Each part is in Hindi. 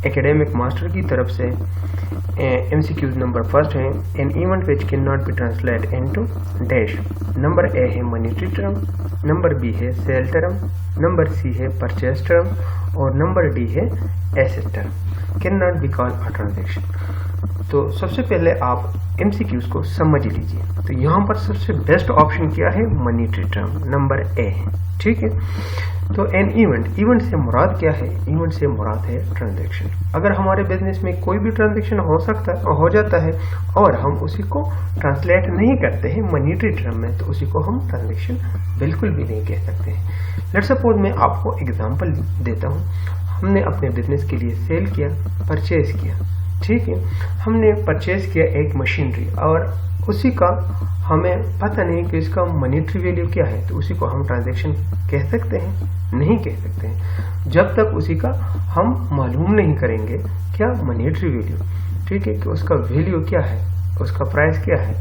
एकेडमिक मास्टर की तरफ से MCQs नंबर फर्स्ट है, an event which can not be translate into dash. Number A है मॉनेटरी टर्म, नंबर बी है सेल टर्म, नंबर सी है परचेज टर्म और नंबर डी है asset term. Can not be called a transaction. तो सबसे पहले आप MCQs को समझ लीजिए। तो यहाँ पर सबसे बेस्ट ऑप्शन क्या है, मॉनेटरी टर्म, नंबर ए है, ठीक है। तो एन इवेंट से मुराद क्या है, इवेंट से मुराद है ट्रांजैक्शन। अगर हमारे बिजनेस में कोई भी ट्रांजैक्शन हो जाता है और हम उसी को ट्रांसलेट नहीं करते हैं मॉनेटरी टर्म में, तो उसी को हम ट्रांजैक्शन बिल्कुल भी नहीं कह सकते हैं। लेट्स सपोज मैं आपको एग्जांपल देता हूँ। हमने अपने बिजनेस के लिए सेल किया, परचेज किया, ठीक है। हमने परचेज किया एक मशीनरी और उसी का हमें पता नहीं कि इसका मॉनेटरी वैल्यू क्या है, तो उसी को हम ट्रांजैक्शन कह सकते हैं? नहीं कह सकते हैं जब तक उसी का हम मालूम नहीं करेंगे क्या मॉनेटरी वैल्यू, ठीक है, कि उसका वैल्यू क्या है, उसका प्राइस क्या है,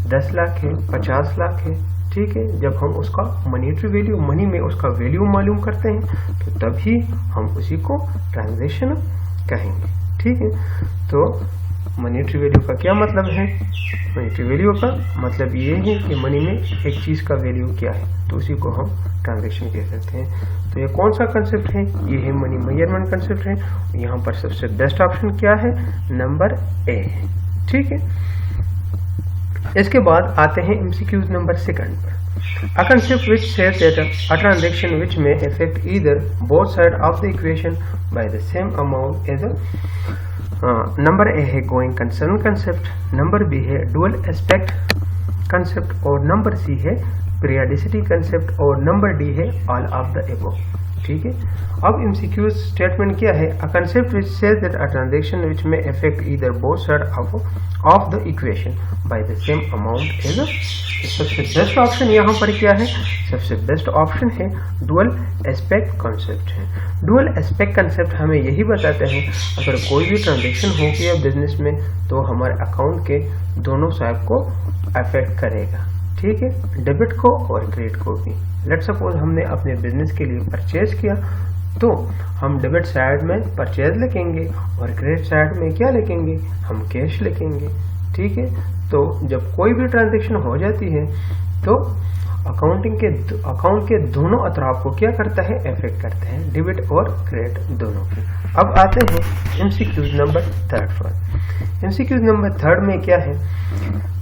10 लाख है, 50 लाख है, ठीक है। जब हम उसका मॉनेटरी वैल्यू, मनी में उसका वैल्यू मालूम करते हैं तो तभी हम उसी को ट्रांजैक्शन कहेंगे, ठीक है। तो मॉनेटरी वैल्यू का क्या मतलब है, मॉनेटरी वैल्यू का मतलब ये है कि मनी में एक चीज का वैल्यू क्या है, तो उसी को हम ट्रांजैक्शन कह सकते हैं। तो ये कौन सा कंसेप्ट है, ये है मनी मेजरमेंट कंसेप्ट है। यहाँ पर सबसे बेस्ट ऑप्शन क्या है, नंबर ए है, ठीक है। इसके बाद आते हैं MCQs नंबर सेकंड पर। A concept which says that a transaction which may affect either both sides of the equation by the same amount is number A है going concern concept, number B है डुअल एस्पेक्ट कंसेप्ट और नंबर सी है पीरियडिसिटी कंसेप्ट और नंबर डी है ऑल ऑफ द एबव, ठीक है। अब MCQ स्टेटमेंट क्या है, a concept which says that a transaction which में affect either both side of the equation by the same amount is. सबसे बेस्ट ऑप्शन यहाँ पर क्या है, सबसे बेस्ट ऑप्शन है डुअल एस्पेक्ट कॉन्सेप्ट है। डुअल एस्पेक्ट कंसेप्ट हमें यही बताते हैं अगर कोई भी ट्रांजैक्शन हो गया बिजनेस में तो हमारे अकाउंट के दोनों साइड को अफेक्ट करेगा, ठीक है, डेबिट को और क्रेडिट को भी। लेट्स सपोज हमने अपने बिजनेस के लिए परचेज किया तो हम डेबिट साइड में परचेज लिखेंगे और क्रेडिट साइड में क्या लिखेंगे, हम कैश लिखेंगे, ठीक है। तो जब कोई भी ट्रांजैक्शन हो जाती है तो अकाउंट के दोनों अतराफ को क्या करता है, अफेक्ट करते हैं, डेबिट और क्रेडिट दोनों को। अब आते हैं MCQs नंबर थर्ड पर। MCQs नंबर थर्ड में क्या है,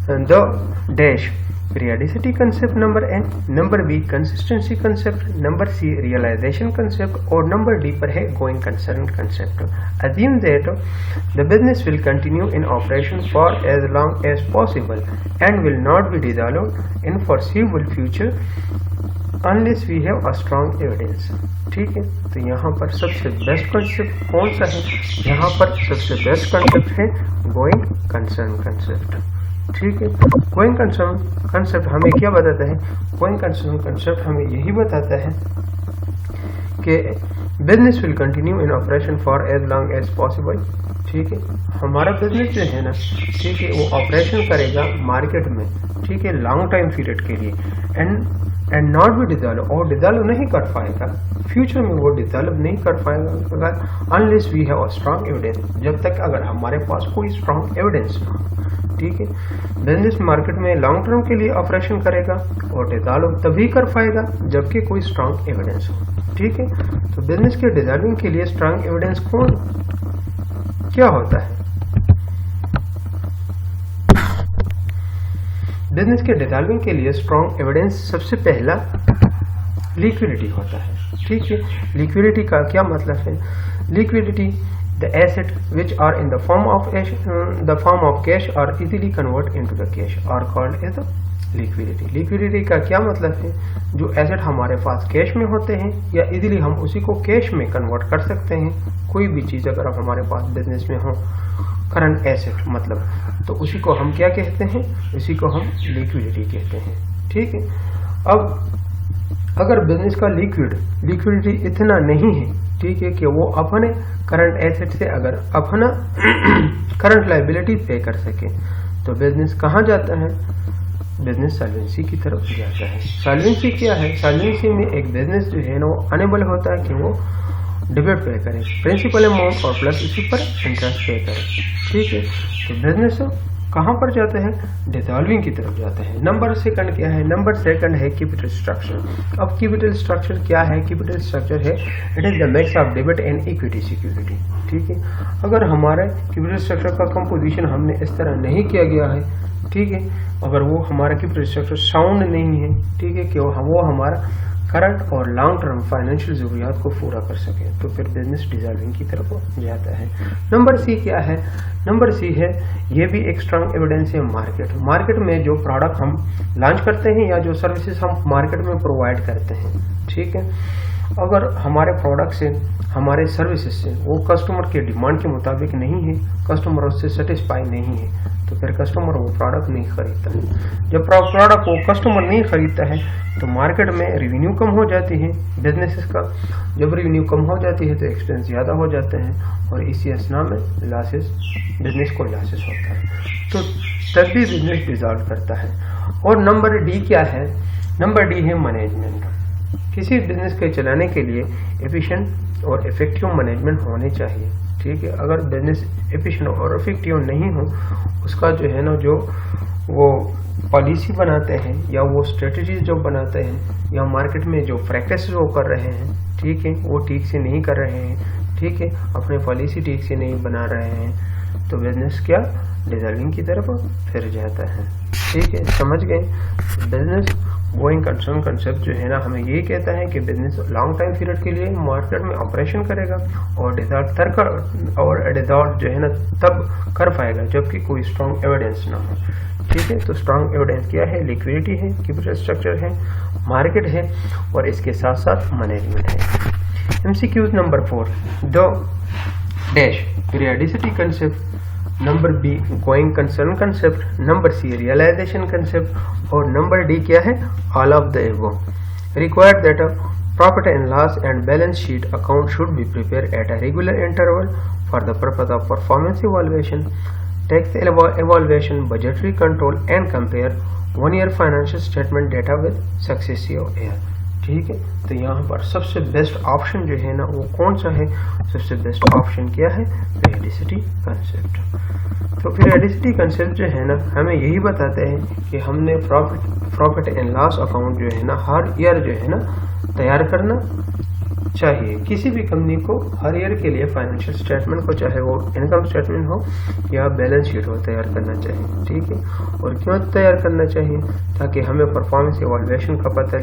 the dash periodicity concept number N, number B consistency concept, number C realization concept और नंबर डी पर है going concern concept. Assume that the business will continue in operation for as long as possible and will not be dissolved in foreseeable future unless we have a strong evidence, ठीक है। तो यहाँ पर सबसे बेस्ट कंसेप्ट कौन सा है, यहाँ पर सबसे बेस्ट कंसेप्ट है गोइंग कंसर्न कंसेप्ट, ठीक है। गोइंग कंसर्न कंसेप्ट हमें क्या बताता है, गोइंग कंसर्न कंसेप्ट हमें यही बताता है कि business will continue in operation for as long as possible, ठीक है। हमारा बिजनेस जो है ना, ठीक है, वो ऑपरेशन करेगा मार्केट में, ठीक है, लॉन्ग टाइम पीरियड के लिए एंड नॉट बी डिजॉल्व, और डिजॉल्व नहीं कर पाएगा फ्यूचर में, वो डिजॉल्व नहीं कर पाएगा unless we have a strong evidence, जब तक अगर हमारे पास कोई स्ट्रांग एविडेंस ना हो, ठीक है। बिजनेस मार्केट में लॉन्ग टर्म के लिए ऑपरेशन करेगा और डिजॉल्व तभी कर पाएगा जबकि कोई स्ट्रांग एविडेंस हो, ठीक है। तो बिजनेस के डिजॉल्विंग के लिए स्ट्रांग एविडेंस कौन क्या होता है, बिजनेस के डिजॉल्विंग के लिए स्ट्रांग एविडेंस सबसे पहला लिक्विडिटी होता है, ठीक है। लिक्विडिटी का क्या मतलब है, liquidity the asset which are in the form of cash are easily convert into the cash are called as liquidity। liquidity का क्या मतलब है, जो एसेट हमारे पास कैश में होते हैं या इजीली हम उसी को कैश में कन्वर्ट कर सकते हैं। कोई भी चीज अगर हमारे पास बिजनेस में हो, करंट एसेट मतलब, तो उसी को हम क्या कहते हैं, उसी को हम लिक्विडिटी कहते हैं, ठीक है। अब अगर बिजनेस का लिक्विडिटी इतना नहीं है, ठीक है, कि वो अपने करंट एसेट से अगर अपना करंट लायबिलिटी पे कर सके, तो बिजनेस कहाँ जाता है, बिजनेस सॉल्वेंसी की तरफ जाता है। सॉल्वेंसी क्या है, सॉल्वेंसी में एक बिजनेस जो है ना वो अनेबल होता है कि वो डेबिट पे करें, प्रिंसिपल अमाउंट और प्लस इसी पर इंटरेस्ट पे करें। ठीक है, तो बिजनेस कहाँ पर जाते हैं, डिसॉल्विंग की तरफ जाते हैं। नंबर सेकंड क्या है, नंबर सेकंड है कैपिटल स्ट्रक्चर। अब कैपिटल स्ट्रक्चर क्या है, कैपिटल स्ट्रक्चर है it is the mix of debit and equity security. ठीक है, अगर हमारे कैपिटल स्ट्रक्चर का कंपोजिशन हमने इस तरह नहीं किया गया है, ठीक है, अगर वो हमारा कैपिटल स्ट्रक्चर साउंड नहीं है, ठीक है, कि वो हमारा करंट और लॉन्ग टर्म फाइनेंशियल जरूरियात को पूरा कर सके, तो फिर बिजनेस डिसॉल्विंग की तरफ जाता है। नंबर सी क्या है, नंबर सी है ये भी एक स्ट्रांग एविडेंस है मार्केट। मार्केट में जो प्रोडक्ट हम लॉन्च करते हैं या जो सर्विसेज हम मार्केट में प्रोवाइड करते हैं, ठीक है, अगर हमारे प्रोडक्ट से हमारे सर्विसेज से वो कस्टमर के डिमांड के मुताबिक नहीं है, कस्टमर उससे सेटिस्फाई नहीं है, तो फिर कस्टमर वो प्रोडक्ट नहीं खरीदता है। जब प्रोडक्ट को कस्टमर नहीं खरीदता है तो मार्केट में रेवेन्यू कम हो जाती है बिजनेसेस का। जब रेवेन्यू कम हो जाती है तो एक्सपेंस ज़्यादा हो जाते हैं और इसी असना में लॉसेस, बिजनेस को लॉसेस होता है, तो तब भी बिजनेस डिसॉल्व करता है। और नंबर डी क्या है, नंबर डी है मैनेजमेंट। किसी बिजनेस के चलाने के लिए एफिशिएंट और इफेक्टिव मैनेजमेंट होने चाहिए। ठीक है, अगर बिजनेस एफिशिएंट और इफेक्टिव नहीं हो, उसका जो है ना, जो वो पॉलिसी बनाते हैं या वो स्ट्रेटजी जो बनाते हैं या मार्केट में जो प्रैक्टिस वो कर रहे हैं, ठीक है, वो ठीक से नहीं कर रहे हैं, ठीक है, अपने पॉलिसी ठीक से नहीं बना रहे हैं, तो बिजनेस क्या डिसॉल्विंग की तरफ फिर जाता है। ठीक है, समझ गए। बिजनेस गोइंग कंसर्न कंसेप्ट जो है ना, हमें ये कहता है कि बिजनेस लॉन्ग टाइम पीरियड के लिए मार्केट में ऑपरेशन करेगा और डिसॉल्व जो है ना तब कर पाएगा जबकि कोई स्ट्रॉन्ग एविडेंस ना हो। ठीक है, तो स्ट्रॉन्ग एविडेंस क्या है, लिक्विडिटी है, कैपिटल स्ट्रक्चर है, मार्केट है और इसके साथ साथ मैनेजमेंट है। MCQs number 4, the dash periodicity concept, number B going concern concept, number C realization concept और नंबर डी क्या है, all of the above. Required that a profit and loss and balance sheet account should be prepare at a regular interval for the purpose of performance evaluation, tax evaluation, budgetary control and compare 1 year financial statement data with successive year। ठीक है, तो यहाँ पर सबसे बेस्ट ऑप्शन जो है ना वो कौन सा है, सबसे बेस्ट ऑप्शन क्या है, पीरियडिसिटी कंसेप्ट। तो पीरियडिसिटी कंसेप्ट जो है ना हमें यही बताते हैं कि हमने प्रॉफिट एंड लॉस अकाउंट जो है ना हर ईयर जो है ना तैयार करना चाहिए। किसी भी कंपनी को हर ईयर के लिए फाइनेंशियल स्टेटमेंट को, चाहे वो इनकम स्टेटमेंट हो या बैलेंस शीट हो, तैयार करना चाहिए। ठीक है, और क्यों तैयार करना चाहिए, ताकि हमें परफॉर्मेंस इवैल्यूएशन का पता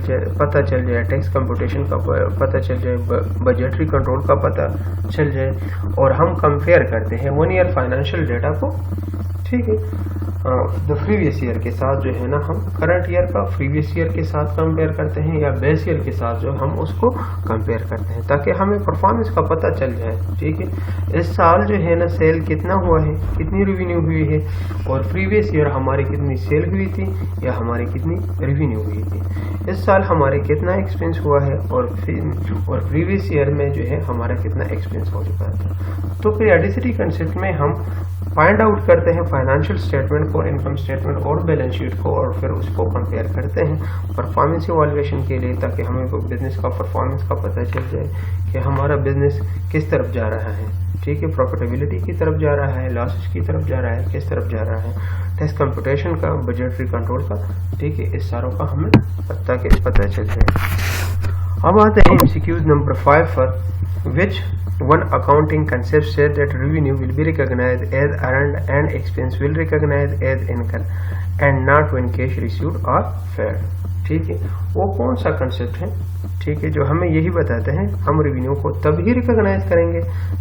चल जाए, टैक्स कंप्यूटेशन का पता चल जाए, बजटरी कंट्रोल का पता चल जाए और हम कंपेयर करते हैं 1 ईयर फाइनेंशियल डेटा को, ठीक है, द प्रीवियस ईयर के साथ जो है ना हम करंट ईयर का प्रीवियस ईयर के साथ कंपेयर करते हैं या बेस ईयर के साथ जो हम उसको कंपेयर करते हैं, ताकि हमें परफॉर्मेंस का पता चल जाए। ठीक है, इस साल जो है ना सेल कितना हुआ है, कितनी रेवेन्यू हुई है और प्रीवियस ईयर हमारी कितनी सेल हुई थी या हमारी कितनी रेवेन्यू हुई थी, इस साल हमारे कितना एक्सपेंस हुआ है और प्रीवियस ईयर में जो है हमारा कितना एक्सपेंस हो चुका था। तो पीरियडिसिटी कंसेप्ट में हम फाइंड आउट करते हैं फाइनेंशियल स्टेटमेंट को, इनकम स्टेटमेंट और बैलेंस शीट को और फिर उसको कंपेयर करते हैं परफॉर्मेंस इवैल्यूएशन के लिए, ताकि हमें बिजनेस का परफॉर्मेंस का पता चल जाए कि हमारा बिजनेस किस तरफ जा रहा है। ठीक है, प्रॉफिटेबिलिटी की तरफ जा रहा है, लॉसेस की तरफ जा रहा है, किस तरफ जा रहा है, टैक्स कंप्यूटेशन का, बजटरी कंट्रोल का। ठीक है, इस सारों का हमें पता चल जाए। अब आते हैं एमसीक्यूज नंबर 5 पर, which one accounting concept said that revenue will be recognized as earned and expense will recognized as income and not when cash received or paid। ठीक है, वो कौन सा कंसेप्ट है, ठीक है, जो हमें यही बताते हैं हम रेवेन्यू को तभी रिकॉग्नाइज करेंगे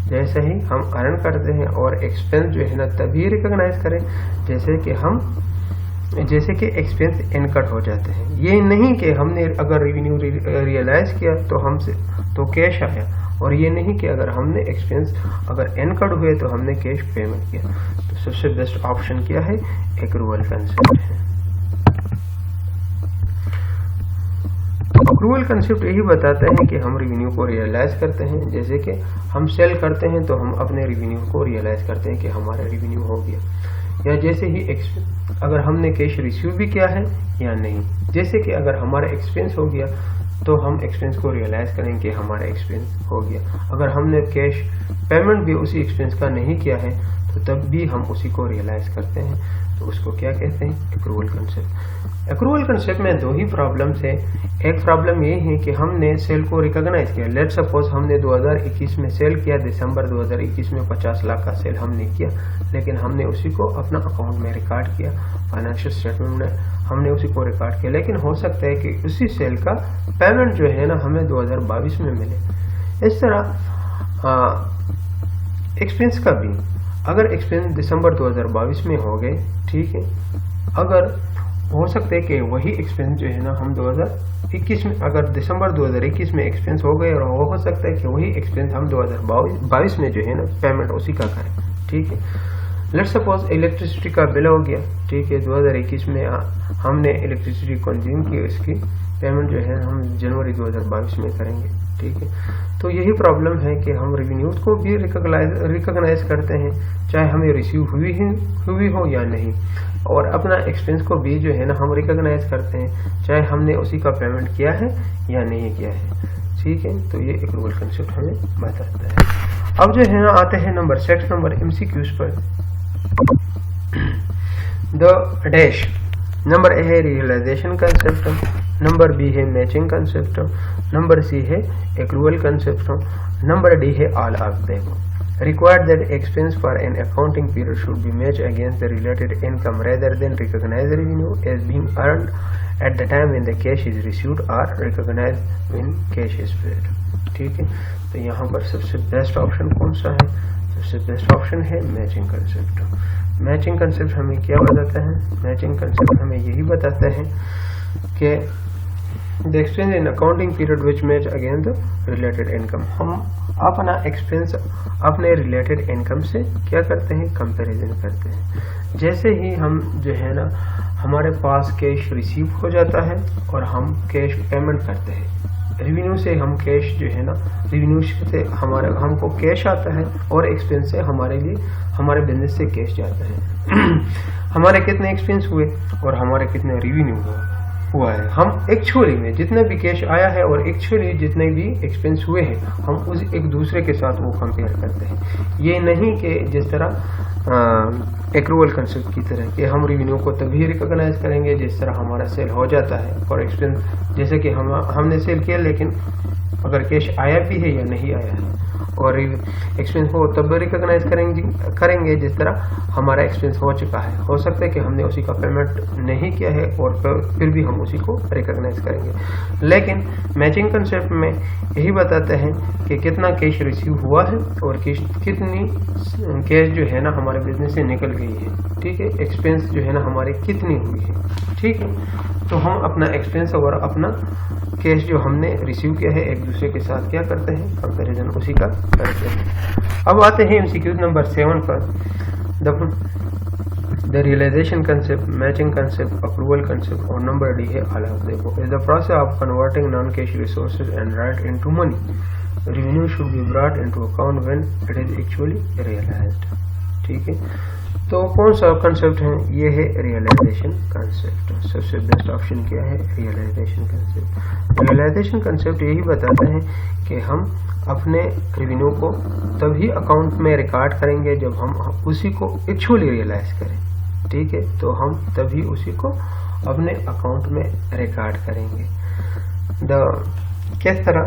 जैसे ही हम अर्न करते हैं और एक्सपेंस जो है ना तभी रिकॉग्नाइज करें जैसे कि एक्सपेंस इनकट हो जाते हैं। ये नहीं कि हमने अगर रेवेन्यू रियलाइज किया तो कैश आया, और ये नहीं कि अगर हमने एक्सपेंस अगर इनकट हुए तो हमने कैश पेमेंट किया। तो सबसे बेस्ट ऑप्शन क्या है, एक्रूवल कंसेप्ट है। एक्रूवल कंसेप्ट यही बताता है कि हम रेवेन्यू को रियलाइज करते हैं, जैसे कि हम सेल करते हैं तो हम अपने रेवेन्यू को रियलाइज करते हैं कि हमारा रेवेन्यू हो गया, या जैसे ही अगर हमने कैश रिसीव भी किया है या नहीं, जैसे कि अगर हमारा एक्सपेंस हो गया तो हम एक्सपेंस को रियलाइज करेंगे कि हमारा एक्सपेंस हो गया। अगर हमने कैश पेमेंट भी उसी एक्सपेंस का नहीं किया है तो तब भी हम उसी को रियलाइज करते हैं, तो उसको क्या कहते हैं, एक्रूवल कंसेप्ट। एक्रूवल कंसेप्ट में दो ही प्रॉब्लम्स है। एक प्रॉब्लम ये है कि हमने सेल को रिकॉग्नाइज किया। लेट सपोज हमने 2021 में सेल किया, दिसंबर 2021 में 50 लाख का सेल हमने किया, लेकिन हमने उसी को अपना अकाउंट में रिकॉर्ड किया, फाइनेंशियल स्टेटमेंट में हमने उसी को रिकॉर्ड किया, लेकिन हो सकता है कि उसी सेल का पेमेंट जो है ना हमें 2022 में मिले। इस तरह एक्सपेंस का भी, अगर एक्सपेंस दिसंबर 2022 में हो गए, ठीक है, अगर हो सकता है कि वही एक्सपेंस जो है ना हम 2021 में, अगर दिसंबर 2021 में एक्सपेंस हो गए और हो सकता है कि वही एक्सपेंस हम 2022 में जो है ना पेमेंट उसी का करें, ठीक है। लेट सपोज इलेक्ट्रिसिटी का बिल हो गया, ठीक है, 2021 में हमने इलेक्ट्रिसिटी कंज्यूम की, इसकी पेमेंट जो है हम जनवरी 2022 में करेंगे, ठीक है। तो यही प्रॉब्लम है कि हम रेवेन्यूज को भी रिकॉग्नाइज करते हैं, चाहे हमें रिसीव हुई हो या नहीं, और अपना एक्सपेंस को भी जो है ना हम रिकॉग्नाइज करते हैं, चाहे हमने उसी का पेमेंट किया है या नहीं किया है, ठीक है। तो ये एक्रूवल कंसेप्ट हमें बताता है। अब जो है ना आते हैं नंबर 6 नंबर MCQs पर। द डैश, नंबर ए है रियलाइजेशन कंसेप्ट, नंबर बी है मैचिंग कंसेप्ट, नंबर सी है एक्रूवल कंसेप्ट, नंबर डी है all of them. Required that expense for an accounting period should be matched against the related income rather than recognized revenue as being earned at the time when the cash is received or recognized when cash is paid, ठीक है। तो यहाँ पर सबसे बेस्ट ऑप्शन कौन सा है, सबसे बेस्ट ऑप्शन है मैचिंग कंसेप्ट। मैचिंग कंसेप्ट हमें क्या बताता है, मैचिंग कंसेप्ट हमें यही बताता है कि the expense in accounting period which match against the related income. हम अपना एक्सपेंस अपने रिलेटेड इनकम से क्या करते हैं, कंपैरिजन करते हैं। जैसे ही हम जो है ना हमारे पास कैश रिसीव हो जाता है और हम कैश पेमेंट करते हैं, रेवेन्यू से हम कैश जो है ना, रेवेन्यू से हमको कैश आता है और एक्सपेंस से हमारे लिए हमारे बिजनेस से कैश जाता है। हमारे कितने एक्सपेंस हुए और हमारे कितने रेवेन्यू हुआ है, हम एक्चुअली में जितने भी कैश आया है और एक्चुअली जितने भी एक्सपेंस हुए हैं हम उस एक दूसरे के साथ वो कंपेयर करते हैं। ये नहीं कि जिस तरह एक्रूवल कंसेप्ट की तरह कि हम रेवेन्यू को तभी रिकॉग्नाइज करेंगे जिस तरह हमारा सेल हो जाता है और एक्सपेंस, जैसे कि हमने सेल किया लेकिन अगर कैश आया भी है या नहीं आया है, और एक्सपेंस को तब रिकॉग्नाइज करेंगे जिस तरह हमारा एक्सपेंस हो चुका है। हो सकता है कि हमने उसी का पेमेंट नहीं किया है और फिर भी हम उसी को रिकॉग्नाइज करेंगे। लेकिन मैचिंग कंसेप्ट में यही बताते हैं कि कितना कैश रिसीव हुआ है और कितनी कैश जो है ना हमारे बिजनेस से निकल गई है, ठीक है, एक्सपेंस जो है ना हमारे कितनी हुई है, ठीक है। तो हम अपना एक्सपेंस और अपना कैश जो हमने रिसीव किया है एक दूसरे के साथ क्या करते हैं, कंपैरिजन उसी का करते हैं। अब आते हैं MCQ नंबर 7 पर। The realization concept, matching concept, approval concept और नंबर डी है all of them is the process of converting non cash resources and right into money. Revenue should be brought into account when it is actually realized, ठीक है। तो कौन सा कंसेप्ट है, ये है रियलाइजेशन कंसेप्ट। सबसे बेस्ट ऑप्शन क्या है, रियलाइजेशन कंसेप्ट। रियलाइजेशन कंसेप्ट यही बताता है कि हम अपने रेवेन्यू को तभी अकाउंट में रिकॉर्ड करेंगे जब हम उसी को एक्चुअली रियलाइज करें, ठीक है। तो हम तभी उसी को अपने अकाउंट में रिकॉर्ड करेंगे। किस तरह,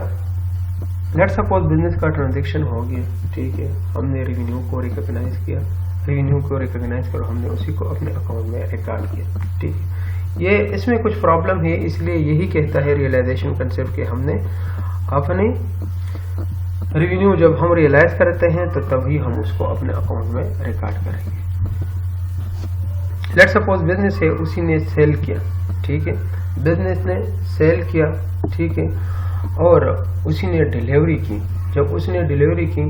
लेट सपोज बिजनेस का ट्रांजेक्शन हो गया, ठीक है, हमने रेवेन्यू को रिकॉग्नाइज किया, रेवेन्यू को रिकॉग्नाइज कर हमने उसी को अपने अकाउंट में रिकॉर्ड किया, ठीक है। ये इसमें कुछ प्रॉब्लम है, इसलिए यही कहता है रियलाइजेशन कंसेप्ट कि हमने अपने रेवेन्यू जब हम रियलाइज करते हैं तो तभी हम उसको अपने अकाउंट में रिकॉर्ड करेंगे। लेट सपोज बिजनेस है, उसी ने सेल किया, ठीक है, बिजनेस ने सेल किया, ठीक है, और उसी ने डिलीवरी की। जब उसने डिलीवरी की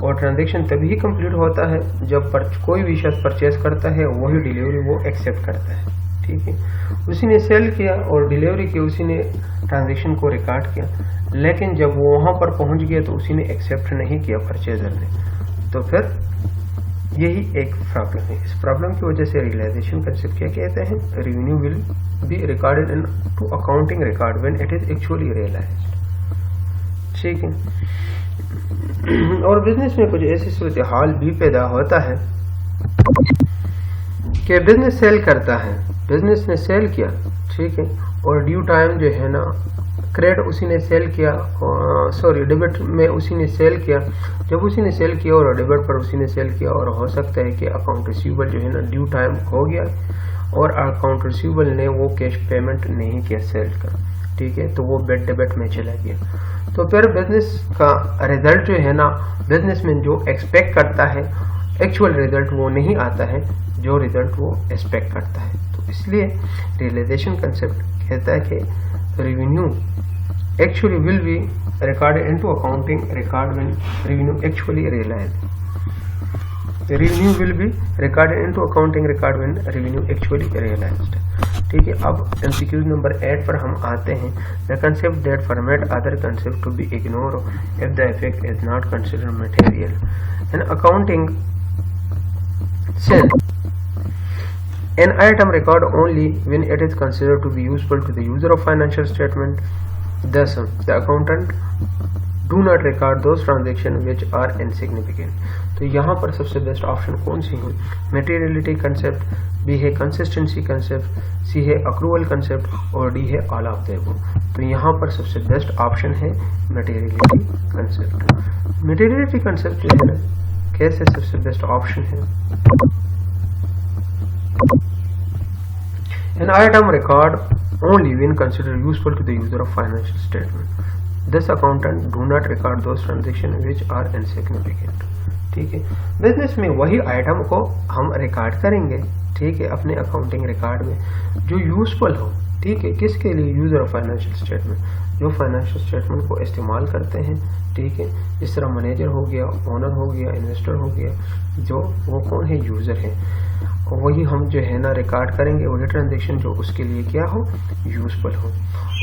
और ट्रांजैक्शन तभी कंप्लीट होता है जब कोई भी शख्स परचेज करता है वही डिलीवरी वो एक्सेप्ट करता है, ठीक है। उसी ने सेल किया और डिलीवरी की, उसी ने ट्रांजैक्शन को रिकॉर्ड किया, लेकिन जब वो वहां पर पहुंच गया तो उसी ने एक्सेप्ट नहीं किया परचेजर ने, तो फिर यही एक प्रॉब्लम है। इस प्रॉब्लम की वजह से रियलाइजेशन कंसेप्ट क्या कहते हैं, revenue will be recorded into accounting record when it is actually realized. ठीक है। और बिजनेस में कुछ ऐसी सूरत हाल भी पैदा होता है कि बिजनेस सेल करता है, बिजनेस ने सेल किया, ठीक है, और ड्यू टाइम जो है ना क्रेडिट उसी ने सेल किया, सॉरी डेबिट में उसी ने सेल किया, जब उसी ने सेल किया और डेबिट पर उसी ने सेल किया, और हो सकता है कि अकाउंट रिसीवेबल जो है ना ड्यू टाइम हो गया और अकाउंट रिसीवेबल ने वो कैश पेमेंट नहीं किया सेल का, ठीक है, तो वो बेड डेबिट में चला गया। तो फिर बिजनेस का रिजल्ट जो है ना बिजनेसमैन जो एक्सपेक्ट करता है एक्चुअल रिजल्ट वो नहीं आता है जो रिजल्ट वो एक्सपेक्ट करता है। तो इसलिए रियलाइजेशन कंसेप्ट कहता है कि revenue actually will be recorded into accounting record when revenue actually realized. The revenue will be recorded into accounting record when revenue actually realized. ठीक है, अब MCQ नंबर 8 पर हम आते हैं। The concept that permit other concept to be ignored if the effect is not considered material. In accounting sense, an item record only when it is considered to be useful to the user of financial statement. Thus, the accountant do not record those transactions which are insignificant. तो यहाँ पर सबसे बेस्ट ऑप्शन कौन सी है? मटेरियलिटी कंसेप्ट, बी है कंसिस्टेंसी कंसेप्ट, सी है अक्रूवल कंसेप्ट और डी है ऑल ऑफ द अबव। तो यहाँ पर सबसे बेस्ट ऑप्शन है मटेरियलिटी कंसेप्ट। मटेरियलिटी कंसेप्ट जो है ना कैसे सबसे बेस्ट ऑप्शन है? An item record only when considered useful to the user of financial statement. Thus, accountant do not record those transactions which are insignificant. ठीक है, बिजनेस में वही आइटम को हम रिकॉर्ड करेंगे, ठीक है, अपने अकाउंटिंग रिकॉर्ड में जो यूजफुल हो, ठीक है, किसके लिए? यूजर ऑफ फाइनेंशियल स्टेटमेंट, जो फाइनेंशियल स्टेटमेंट को इस्तेमाल करते हैं, ठीक है, इस तरह मैनेजर हो गया, ओनर हो गया, इन्वेस्टर हो गया, जो वो कौन है? यूजर है, वही हम जो है ना रिकॉर्ड करेंगे, वही ट्रांजेक्शन जो उसके लिए क्या हो? यूजफुल हो।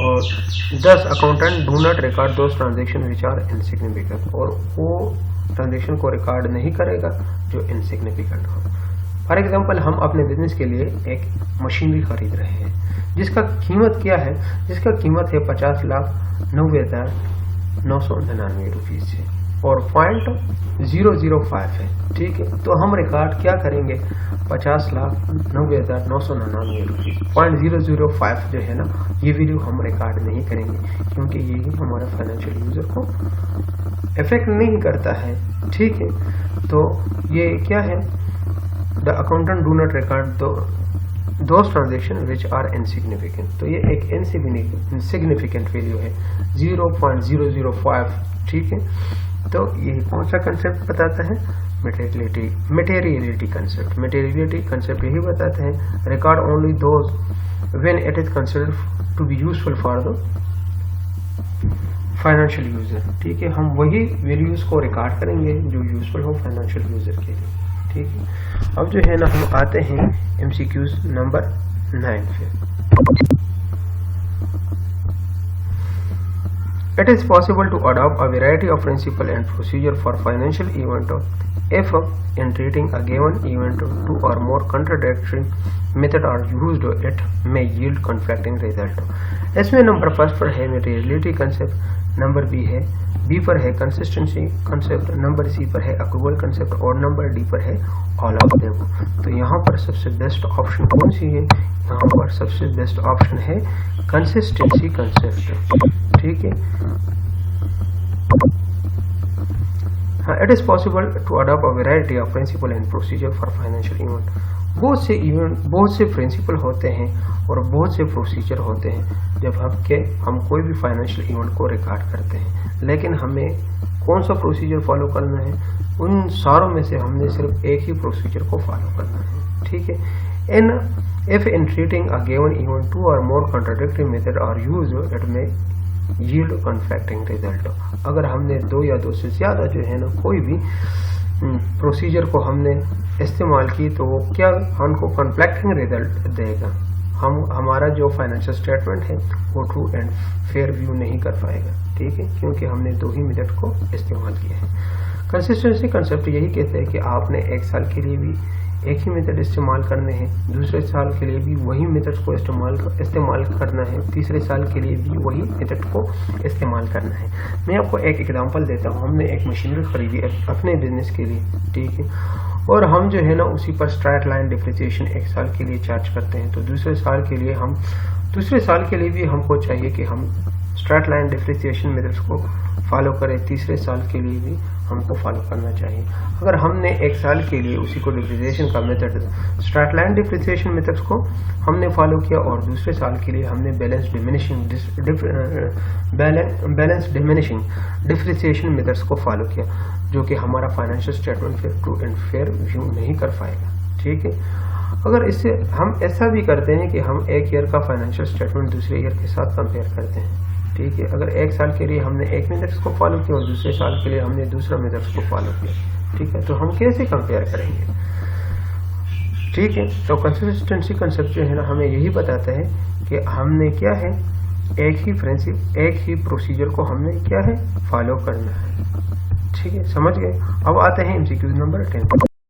और 10 accountant do not record those transaction which are insignificant, और वो ट्रांजेक्शन को रिकॉर्ड नहीं करेगा जो इनसिग्निफिकेंट हो। फॉर एग्जांपल, हम अपने बिजनेस के लिए एक मशीनरी खरीद रहे हैं जिसका कीमत क्या है? जिसका कीमत है 50,90,999 रुपीज से और 0.005 है, ठीक है, तो हम रिकॉर्ड क्या करेंगे? 50,90,999 रुपीज, 0.005 जो है ना ये वैल्यू हम रिकॉर्ड नहीं करेंगे क्योंकि ये हमारे फाइनेंशियल यूजर को इफेक्ट नहीं करता है, ठीक है। तो ये क्या है? The accountant do not record those transaction which are insignificant. तो ये एक इनसिग्निफिकेंट वैल्यू है 0.005, ठीक है। तो ये कौन सा कंसेप्ट बताता है? Materiality concept. मटेरियलिटी कंसेप्ट यही बताते हैं record only those when it is considered to be useful for the financial user, ठीक है। हम वही वैल्यूज को रिकॉर्ड करेंगे जो यूजफुल हो फाइनेंशियल यूजर के लिए, ठीक है। अब जो है ना हम आते हैं MCQs नंबर 9 पे। It is possible to adopt a variety of principle and procedure for financial event if in treating a given event two or more contradictory method are used, it may yield conflicting result. इसमें नंबर फर्स्ट पर है मटेरियलिटी कंसेप्ट, नंबर बी पर है कंसिस्टेंसी कंसेप्ट, नंबर सी पर है अक्रूवल कंसेप्ट और नंबर डी पर है ऑल ऑफ देम। तो यहाँ पर सबसे बेस्ट ऑप्शन कौन सी है? यहाँ पर सबसे बेस्ट ऑप्शन है कंसिस्टेंसी कंसेप्ट, ठीक है। It is possible to adopt a variety of principle and procedure for financial event. बहुत से प्रिंसिपल होते हैं और बहुत से प्रोसीजर होते हैं जब हम कोई भी फाइनेंशियल इवेंट को रिकॉर्ड करते हैं, लेकिन हमें कौन सा प्रोसीजर फॉलो करना है? उन सारों में से हमने सिर्फ एक ही प्रोसीजर को फॉलो करना है, ठीक है। If in treating a given event two or more contradictory methods are used, it may yield conflicting result. अगर हमने दो या दो से ज्यादा जो है ना कोई भी प्रोसीजर को हमने इस्तेमाल की तो वो क्या हमको कॉन्फ्लिक्टिंग रिजल्ट देगा। हमारा जो फाइनेंशियल स्टेटमेंट है वो ट्रू एंड फेयर व्यू नहीं कर पाएगा, ठीक है, क्योंकि हमने दो ही मेथड को इस्तेमाल किया है। कंसिस्टेंसी कंसेप्ट यही कहते हैं कि आपने एक साल के लिए भी एक ही मेथड इस्तेमाल करने हैं, दूसरे साल के लिए भी वही मेथड को इस्तेमाल करना है, तीसरे साल के लिए भी वही मेथड को इस्तेमाल करना है। मैं आपको एक एग्जांपल देता हूँ। हमने एक मशीनरी खरीदी अपने बिजनेस के लिए, ठीक है, और हम जो है ना उसी पर स्ट्रेट लाइन डिप्रिसिएशन एक साल के लिए चार्ज करते हैं। तो दूसरे साल के लिए भी हमको चाहिए कि हम स्ट्रेट लाइन डिप्रिसिएशन मेथड्स को फॉलो करें, तीसरे साल के लिए भी हमको फॉलो करना चाहिए। अगर हमने एक साल के लिए उसी को डिप्रिसिएशन का method, straight line depreciation methods को हमने फॉलो किया और दूसरे साल के लिए हमने बैलेंस डिमिनिशिंग डिप्रिसिएशन मेथड्स को फॉलो किया, जो कि हमारा फाइनेंशियल स्टेटमेंट फिर ट्रू एंड फेयर व्यू नहीं कर पाएगा, ठीक है। अगर इससे हम ऐसा भी करते हैं कि हम एक ईयर का फाइनेंशियल स्टेटमेंट दूसरे ईयर के साथ कंपेयर करते हैं, ठीक है। अगर एक साल के लिए हमने एक मेथड्स को फॉलो किया और दूसरे साल के लिए हमने दूसरा मेथड्स को फॉलो किया, ठीक है, तो हम कैसे कंपेयर करेंगे, ठीक है। तो कंसिस्टेंसी कंसेप्ट जो है ना हमें यही बताता है कि हमने क्या है, एक ही प्रोसीजर को हमने क्या है फॉलो करना है, ठीक है, समझ गए। अब आते हैं एमसीक्यू नंबर 10।